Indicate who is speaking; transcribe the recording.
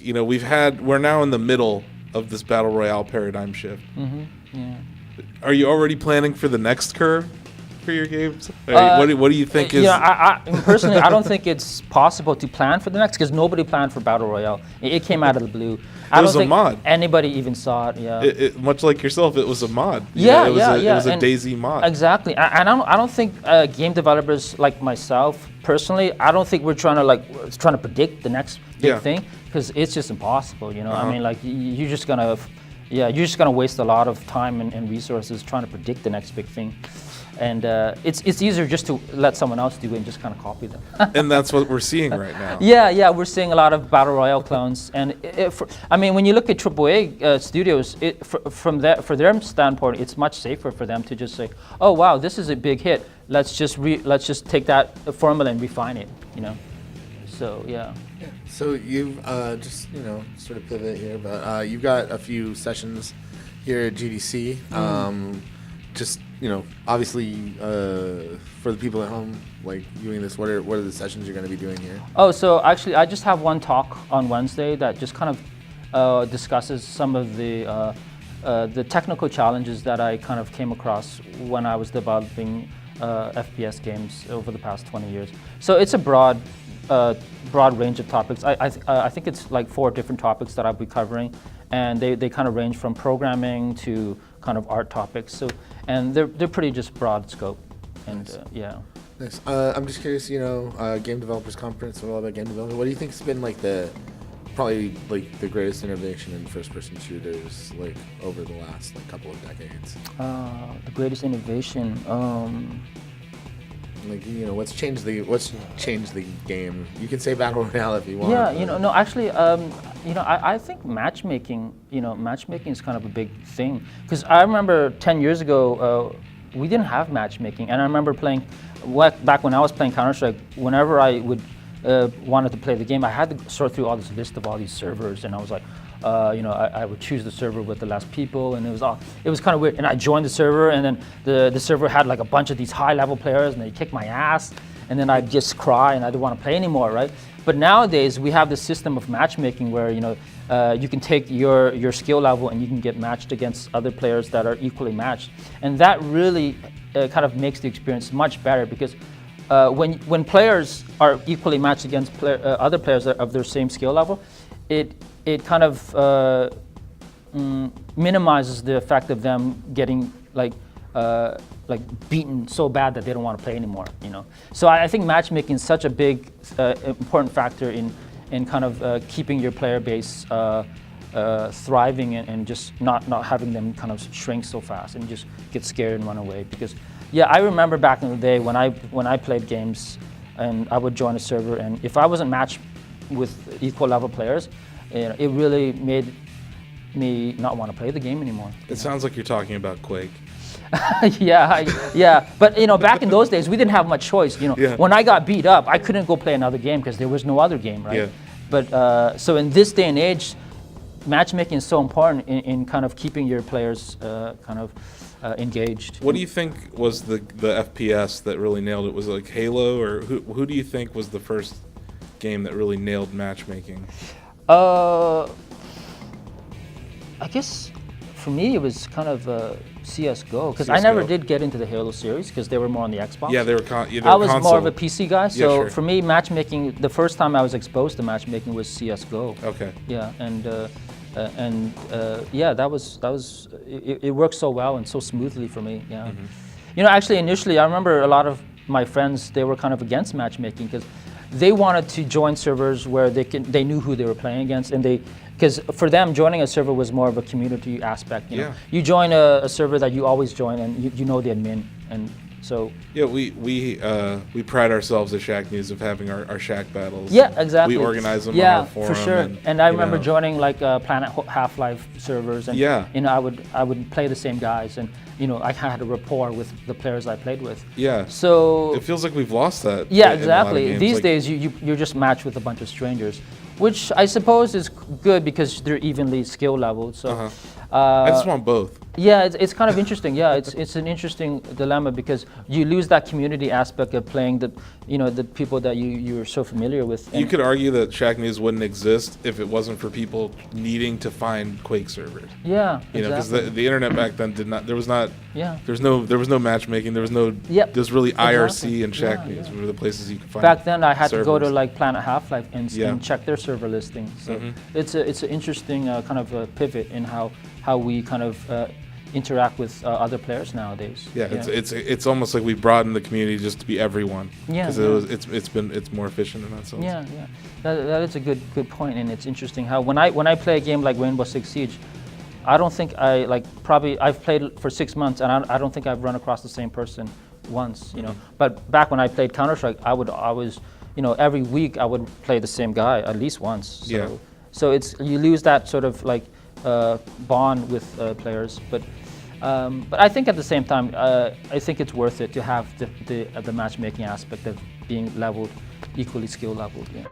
Speaker 1: we're now in the middle of this battle royale paradigm shift.
Speaker 2: Mm-hmm. Yeah.
Speaker 1: Are you already planning for the next curve for your games? What do you think is?
Speaker 2: I personally, I don't think it's possible to plan for the next, because nobody planned for battle royale. It came out of the blue. I don't think
Speaker 1: mod.
Speaker 2: Anybody even saw it. Yeah.
Speaker 1: Much like yourself, it was a mod.
Speaker 2: Yeah,
Speaker 1: it was a DayZ mod.
Speaker 2: Exactly. And I don't think game developers like myself personally, I don't think we're trying to predict the next big thing, because it's just impossible. I mean, like you're just gonna waste a lot of time and resources trying to predict the next big thing. And it's easier just to let someone else do it and just kind of copy them.
Speaker 1: And that's what we're seeing right now.
Speaker 2: Yeah, we're seeing a lot of battle royale clones. And when you look at AAA studios, for their standpoint, it's much safer for them to just say, "Oh wow, this is a big hit. Let's just take that formula and refine it." So yeah.
Speaker 3: So you've just sort of pivot here, but you've got a few sessions here at GDC. Just obviously for the people at home, like viewing this, what are the sessions you're going to be doing here?
Speaker 2: Oh, so actually, I just have one talk on Wednesday that just kind of discusses some of the technical challenges that I kind of came across when I was developing FPS games over the past 20 years. So it's a broad range of topics. I think it's like 4 different topics that I'll be covering, and they kind of range from programming to kind of art topics. So, and they're pretty just broad scope, and
Speaker 3: nice.
Speaker 2: Yeah.
Speaker 3: Nice. I'm just curious. Game Developers Conference. We're all about game development. What do you think has been probably the greatest innovation in first-person shooters over the last couple of decades?
Speaker 2: The greatest innovation.
Speaker 3: What's changed the game? You can say battle royale if you want.
Speaker 2: Yeah, no, actually, I think matchmaking. Matchmaking is kind of a big thing, because I remember 10 years ago we didn't have matchmaking, and I remember playing back when I was playing Counter-Strike. Whenever I would wanted to play the game, I had to sort through all this list of all these servers, and I was like, I would choose the server with the less people, and it was kind of weird. And I joined the server, and then the server had like a bunch of these high-level players, and they kicked my ass, and then I'd just cry, and I didn't want to play anymore, right? But nowadays we have this system of matchmaking where you can take your skill level and you can get matched against other players that are equally matched, and that really kind of makes the experience much better, because when players are equally matched against other players of their same skill level, it kind of minimizes the effect of them getting beaten so bad that they don't want to play anymore. So I think matchmaking is such a big important factor in kind of keeping your player base thriving and just not having them kind of shrink so fast and just get scared and run away. Because I remember back in the day when I played games and I would join a server, and if I wasn't matched with equal level players, it really made me not want to play the game anymore.
Speaker 1: It sounds like you're talking about Quake.
Speaker 2: yeah. But back in those days, we didn't have much choice. When I got beat up, I couldn't go play another game because there was no other game, right? Yeah. But so in this day and age, matchmaking is so important in kind of keeping your players kind of engaged.
Speaker 1: What do you think was the FPS that really nailed it? Was it like Halo, or who do you think was the first game that really nailed matchmaking?
Speaker 2: I guess for me it was kind of CS:GO, because I never did get into the Halo series because they were more on the Xbox.
Speaker 1: Yeah, they were
Speaker 2: I was
Speaker 1: console.
Speaker 2: more of a PC guy, so
Speaker 1: yeah, sure.
Speaker 2: For me, matchmaking, the first time I was exposed to matchmaking was CS:GO.
Speaker 1: Okay.
Speaker 2: Yeah, and that was it worked so well and so smoothly for me. Yeah. Mm-hmm. Actually, initially, I remember a lot of my friends, they were kind of against matchmaking because they wanted to join servers where they knew who they were playing against, and because for them, joining a server was more of a community aspect. You join a server that you always join, and you know the admin, and so.
Speaker 1: Yeah, we pride ourselves at Shacknews of having our Shack battles.
Speaker 2: Yeah, exactly.
Speaker 1: We organize them on our forum.
Speaker 2: Yeah, for sure. And I remember joining like Planet Half-Life servers, and I would play the same guys, and I had a rapport with the players I played with.
Speaker 1: Yeah.
Speaker 2: So
Speaker 1: it feels like we've lost that.
Speaker 2: Yeah, exactly. These days you're just matched with a bunch of strangers, which I suppose is good because they're evenly skill leveled. So
Speaker 1: I just want both.
Speaker 2: Yeah, it's kind of interesting. Yeah, it's an interesting dilemma because you lose that community aspect of playing the people that you're so familiar with.
Speaker 1: You could argue that Shacknews wouldn't exist if it wasn't for people needing to find Quake servers.
Speaker 2: Yeah,
Speaker 1: You know, because
Speaker 2: exactly.
Speaker 1: the internet back then did not. There was not.
Speaker 2: Yeah.
Speaker 1: There was no matchmaking. There was no.
Speaker 2: Yep.
Speaker 1: There's really IRC
Speaker 2: Exactly.
Speaker 1: and
Speaker 2: Yeah,
Speaker 1: Shacknews
Speaker 2: yeah.
Speaker 1: were the places you could find.
Speaker 2: Back then, I had to go to
Speaker 1: servers.
Speaker 2: like Planet Half-Life and
Speaker 1: Yeah.
Speaker 2: check their server listing. So it's an interesting kind of a pivot in how we kind of interact with other players nowadays.
Speaker 1: Yeah, it's almost like we broadened the community just to be everyone.
Speaker 2: Yeah,
Speaker 1: Because
Speaker 2: yeah.
Speaker 1: it's more efficient in that sense.
Speaker 2: Yeah, yeah, that is a good point, and it's interesting how when I play a game like Rainbow Six Siege, I don't think I've played for 6 months and I don't think I've run across the same person once, you know. But back when I played Counter-Strike, I was, you know, every week I would play the same guy at least once. So,
Speaker 1: Yeah.
Speaker 2: So you lose that sort of like bond with players, but I think at the same time, I think it's worth it to have the matchmaking aspect of being leveled, equally skill leveled. Yeah.